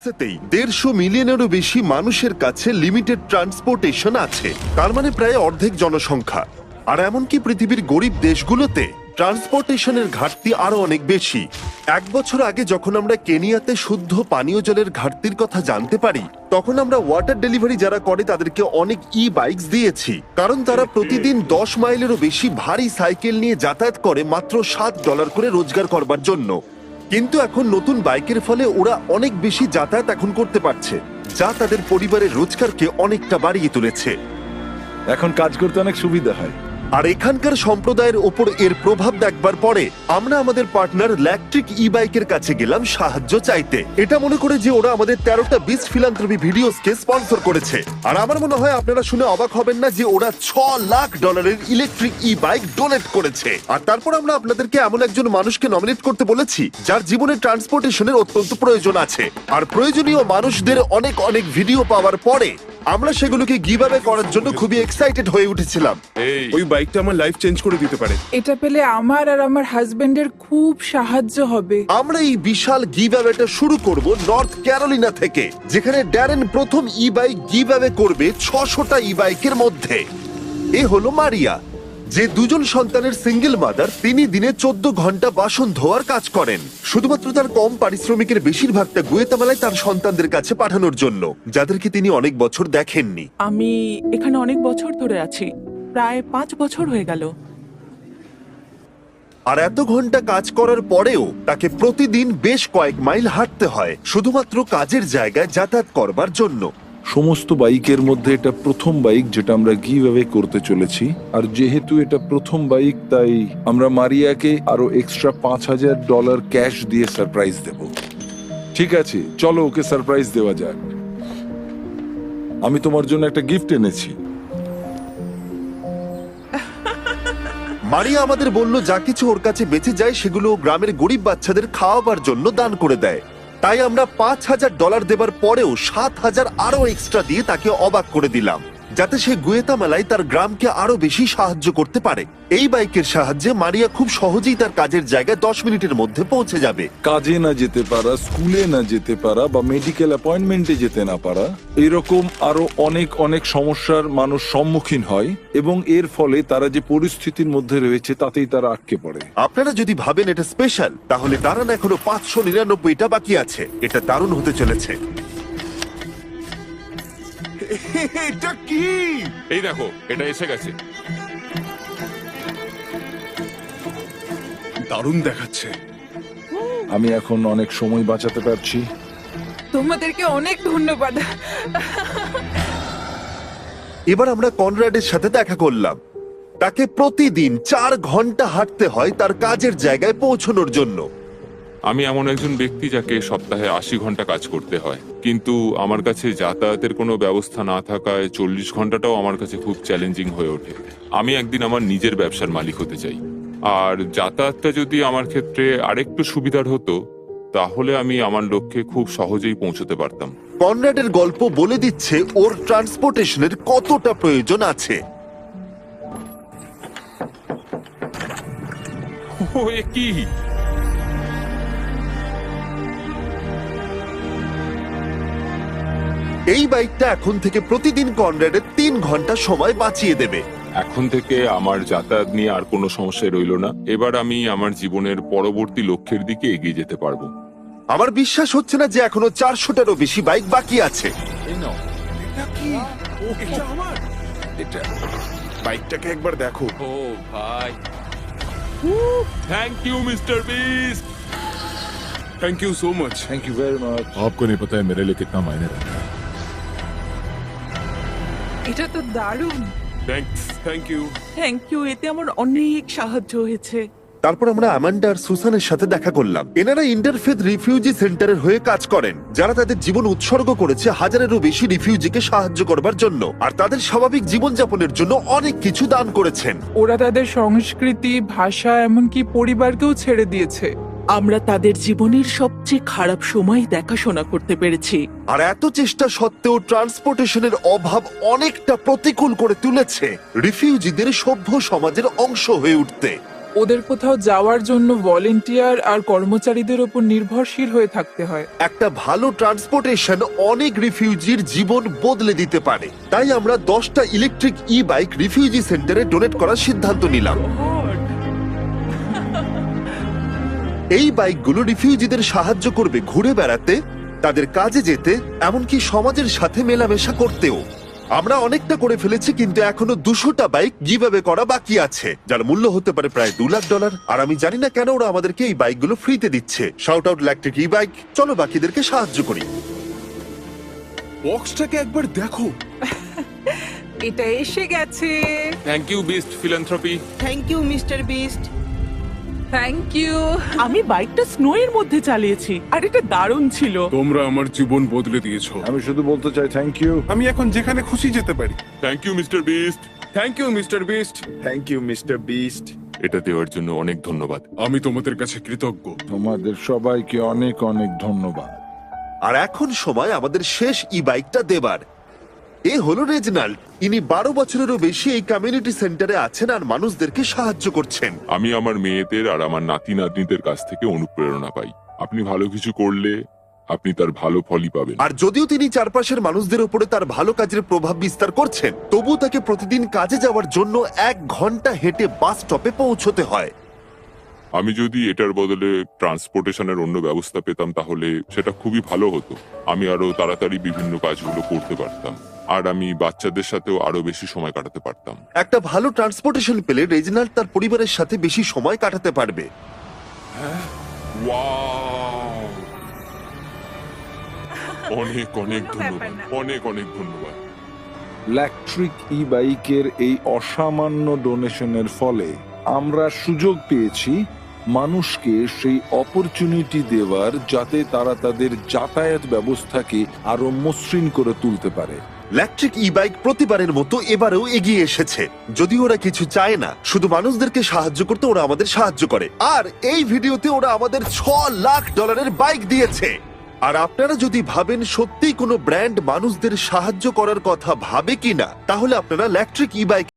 150 মিলিয়নেরও বেশি মানুষের কাছে লিমিটেড ট্রান্সপোর্টেশন আছে, তার মানে প্রায় অর্ধেক জনসংখ্যা। আর এমনকি পৃথিবীর গরিব দেশগুলোতে ট্রান্সপোর্টেশনের ঘাটতি আরো অনেক বেশি। 1 বছর আগে যখন আমরা কেনিয়াতে শুদ্ধ পানীয় জলের ঘাটতির কথা জানতে পারি, তখন আমরা ওয়াটার ডেলিভারি যারা করে তাদেরকে অনেক বাইকস দিয়েছি, কারণ তারা প্রতিদিন 10 মাইলেরও বেশি ভারী সাইকেল নিয়ে যাতায়াত করে মাত্র $7 করে রোজগার করবার জন্য। কিন্তু এখন নতুন বাইকের ফলে ওরা অনেক বেশি যাতায়াত এখন করতে পারছে, যা তাদের পরিবারের রোজগারকে অনেকটা বাড়িয়ে তুলেছে। এখন কাজ করতে অনেক সুবিধা হয়। আর এখানকার সম্প্রদায়ের ওপর এর প্রভাব দেখবার পরে আমরা আমাদের পার্টনার ইলেকট্রিক বাইকের কাছে গেলাম সাহায্য চাইতে। এটা মনে করে যে ওরা আমাদের 13টা বিস্ট ফিলান্থ্রপি ভিডিওসকে স্পন্সর করেছে। আর আমার মনে হয় আপনারা শুনে অবাক হবেন না যে ওরা $6 লাখ ইলেকট্রিক বাইক ডোনেট করেছে। আর তারপর আমরা আপনাদেরকে এমন একজন মানুষকে নমিনেট করতে বলেছি যার জীবনে ট্রান্সপোর্টেশনের অত্যন্ত প্রয়োজন আছে। আর প্রয়োজনীয় মানুষদের অনেক অনেক ভিডিও পাওয়ার পরে আমরা সেগুলোকে গিভঅ্যাওয়ে করার জন্য খুবই এক্সাইটেড হয়ে উঠেছিলাম। ওই বাইকটা আমার লাইফ চেঞ্জ করে দিতে পারে। এটা পেলে আমার আর আমার হাজবেন্ডের খুব সাহায্য হবে। আমরা এই বিশাল গিভঅ্যাওয়েটা শুরু করব নর্থ ক্যারোলিনা থেকে, যেখানে ড্যারেন প্রথম বাইক গিভঅ্যাওয়ে করবে 600টা বাইকের মধ্যে। এ হলো মারিয়া, যে 2জন সন্তানের সিঙ্গেল মাদার। তিনি দিনে 14 ঘন্টা বাসন ধোয়ার কাজ করেন, শুধুমাত্র তার কম পারিশ্রমিকের বেশিরভাগটা গুয়েতামালায় তার সন্তানদের কাছে পাঠানোর জন্য, যাদেরকে তিনি অনেক বছর দেখেননি। আমি এখানে অনেক বছর ধরে আছি, প্রায় 5 বছর হয়ে গেল। আর এত ঘন্টা কাজ করার পরেও তাকে প্রতিদিন বেশ কয়েক মাইল হাঁটতে হয় শুধুমাত্র কাজের জায়গায় যাতায়াত করবার জন্য। সমস্ত বাইকের মধ্যে এটা প্রথম বাইক যেটা আমরা গিভঅ্যাওয়ে করতে চলেছি। আর যেহেতু এটা প্রথম বাইক, তাই আমরা মারিয়াকে আরো এক্সট্রা $5000 ক্যাশ দিয়ে সারপ্রাইজ দেব। ঠিক আছে, চলো ওকে সারপ্রাইজ দেওয়া যাক। আমি তোমার জন্য একটা গিফট এনেছি। মারিয়া আমাদের বলল যা কিছু ওর কাছে বেঁচে যায় সেগুলো ও গ্রামের গরিব বাচ্চাদের খাওয়াবার জন্য দান করে দেয়। তাই আমরা $5000 দেবার পরেও 7000 আরো এক্সট্রা দিয়ে তাকে অবাক করে দিলাম, যাতে সে গুয়েতামালায় তার গ্রামকে আরো বেশি সাহায্য করতে পারে। এই বাইকের সাহায্যে মারিয়া খুব সহজেই তার কাজের জায়গায় 10 মিনিটের মধ্যে পৌঁছে যাবে। কাজে না যেতে পারা, স্কুলে না যেতে পারা বা মেডিকেল অ্যাপয়েন্টমেন্টে যেতে না পারা, এরকম আরো অনেক অনেক সমস্যার মানুষ সম্মুখীন হয়, এবং এর ফলে তারা যে পরিস্থিতির মধ্যে রয়েছে তাতেই তারা আটকে পড়ে। আপনারা যদি ভাবেন এটা স্পেশাল, তাহলে দাঁড়ান, এখনো 599টা বাকি আছে। এটা দারুণ হতে চলেছে। এটা কি? এই দেখো, এটা এসে গেছে। দারুণ দেখাচ্ছে। আমি এখন অনেক সময় বাঁচাতে পারছি। তোমাদেরকে অনেক ধন্যবাদ। এবার আমরা কনরাডের সাথে দেখা করলাম। তাকে প্রতিদিন 4 ঘন্টা হাঁটতে হয় তার কাজের জায়গায় পৌঁছানোর জন্য। আমি এমন একজন ব্যক্তি যাকে সপ্তাহে 80 ঘন্টা কাজ করতে হয়, কিন্তু আমার কাছে যাতায়াতের কোনো ব্যবস্থা না থাকায় 40 ঘন্টাটাও আমার কাছে খুব চ্যালেঞ্জিং হয়ে ওঠে। আমি একদিন আমার নিজের ব্যবসার মালিক হতে চাই, আর যাতায়াতটা যদি আমার ক্ষেত্রে আরেকটু সুবিধার হতো, তাহলে আমি আমার লক্ষ্যে খুব সহজেই পৌঁছতে পারতাম। কনরাডের গল্প বলে দিচ্ছে ওর ট্রান্সপোর্টেশনের কতটা প্রয়োজন আছে। ও, এ কি? এই বাইকটা এখন থেকে প্রতিদিন কনরাডের 3 ঘন্টা সময় বাঁচিয়ে দেবে। এখন থেকে আমার যাতায়াত নিয়ে আর কোনো সমস্যা রইল না। এবার আমি আমার জীবনের পরবর্তী লক্ষ্যের দিকে এগিয়ে যেতে পারবো। আমার বিশ্বাস হচ্ছে না যে এখনো 400টারও বেশি বাইক বাকি আছে। এটা কি? এটা আমার। এটা বাইকটাকে একবার দেখো। ও ভাই, thank you Mister Beast. Thank you so much. Thank you very much. आपको नहीं पता है मेरे लिए कितना मायने रखता है। এটা তো দারুণ। Thank you. থ্যাংক ইউ, এতে আমার অনেক সাহায্য হয়েছে। তারপর আমরা অ্যামান্ডা আর সুসানের সাথে দেখা করলাম। এনারা ইন্টারফেথ রিফিউজি সেন্টারের হয়ে কাজ করেন, যারা তাদের জীবন উৎসর্গ করেছে 1000-এরও বেশি রিফিউজিকে সাহায্য করবার জন্য, আর তাদের স্বাভাবিক জীবনযাপনের জন্য অনেক কিছু দান করেছেন। ওরা তাদের সংস্কৃতি, ভাষা, এমনকি পরিবারকেও ছেড়ে দিয়েছে। আমরা তাদের জীবনের সবচেয়ে খারাপ সময় দেখাশোনা করতে পেরেছি। আর এত চেষ্টা সত্ত্বেও ট্রান্সপোর্টেশনের অভাব অনেকটা প্রতিকূল করে তুলেছে রিফিউজিদের সভ্য সমাজের অংশ হয়ে উঠতে। ওদের কোথাও যাওয়ার জন্য ভলেন্টিয়ার আর কর্মচারীদের উপর নির্ভরশীল হয়ে থাকতে হয়। একটা ভালো ট্রান্সপোর্টেশন অনেক রিফিউজির জীবন বদলে দিতে পারে। তাই আমরা 10টা ইলেকট্রিক ই বাইক রিফিউজি সেন্টারে ডোনেট করার সিদ্ধান্ত নিলাম। এই বাইকগুলো রিফিউজিদের সাহায্য করবে ঘুরে বেড়াতে, তাদের কাজে যেতে, এমনকি সমাজের সাথে মেলামেশা করতেও। আমরা অনেকটা করে ফেলেছি, কিন্তু এখনো 200টা বাইক গিভঅ্যাওয়ে করা বাকি আছে, যার মূল্য হতে পারে প্রায় $2 লাখ। আর আমি জানি না কেন ওরা আমাদেরকে এই বাইকগুলো ফ্রিতে দিচ্ছে। Shout out electric E bike, চলো বাকিদেরকে সাহায্য করি। বক্সটাকে একবার দেখো। এটা এসে গেছে। Thank you Beast philanthropy. Thank you Mister Beast. Thank you. আমি বাইকটা স্নো এর মধ্যে চালিয়েছি আর এটা দারুণ ছিল। তোমরা আমার জীবন বদলে দিয়েছো। আমি শুধু বলতে চাই থ্যাংক ইউ। আমি এখন যেখানে খুশি যেতে পারি। Thank you Mister Beast. Thank you Mister Beast. Thank you Mister Beast. এটা দেওয়ার জন্য অনেক ধন্যবাদ। আমি তোমাদের কাছে কৃতজ্ঞ। তোমাদের সবাইকে অনেক অনেক ধন্যবাদ। আর এখন সময় আমাদের শেষ ই বাইকটা দেবার। এ হলো রেজনাল্ড। ইনি 12 বছরেরও বেশি এই কমিউনিটি সেন্টারে আছেন আর মানুষদেরকে সাহায্য করছেন। আমি আমার মেয়েদের আর আমার নাতি নাতনিদের কাছ থেকে অনুপ্রেরণা পাই। আপনি ভালো কিছু করলে আপনি তার ভালো ফলই পাবেন। আর যদিও তিনি চারপাশের মানুষদের উপরে তার ভালো কাজের প্রভাব বিস্তার করছেন, তবু তাকে প্রতিদিন কাজে যাওয়ার জন্য 1 ঘন্টা হেঁটে বাস স্টপে পৌঁছতে হয়। আমি যদি এটার বদলে ট্রান্সপোর্টেশনের অন্য ব্যবস্থা পেতাম তাহলে সেটা খুবই ভালো হতো। আমি আরো তাড়াতাড়ি বিভিন্ন কাজগুলো করতে পারতাম, আর আমি বাচ্চাদের সাথেও আরো বেশি সময় কাটাতে পারতাম। একটা ভালো ট্রান্সপোর্টেশন পেলে রেজনাল্ড তার পরিবারের সাথে বেশি সময় কাটাতে পারবে। ওয়াও! অনেক অনেক ধন্যবাদ, অনেক অনেক ধন্যবাদ। ইলেকট্রিক ই বাইকের এই অসামান্য ডোনেশনের ফলে আমরা সুযোগ পেয়েছি মানুষকে সেই অপরচুনিটি দেওয়ার, যাতে তারা তাদের যাতায়াত ব্যবস্থাকে আরো মসৃণ করে তুলতে পারে। ইলেকট্রিক ই বাইক প্রতিবারের মতো এবারেও এগিয়ে এসেছে। যদি ওরা কিছু চায় না, শুধু মানুষদেরকে সাহায্য করতে ওরা আমাদের সাহায্য করে। আর এই ভিডিওতে ওরা আমাদের $6 লাখ বাইক দিয়েছে। আর আপনারা যদি ভাবেন সত্যিই কোনো ব্র্যান্ড মানুষদের সাহায্য করার কথা ভাবে কিনা, তাহলে আপনারা ইলেকট্রিক ই বাইক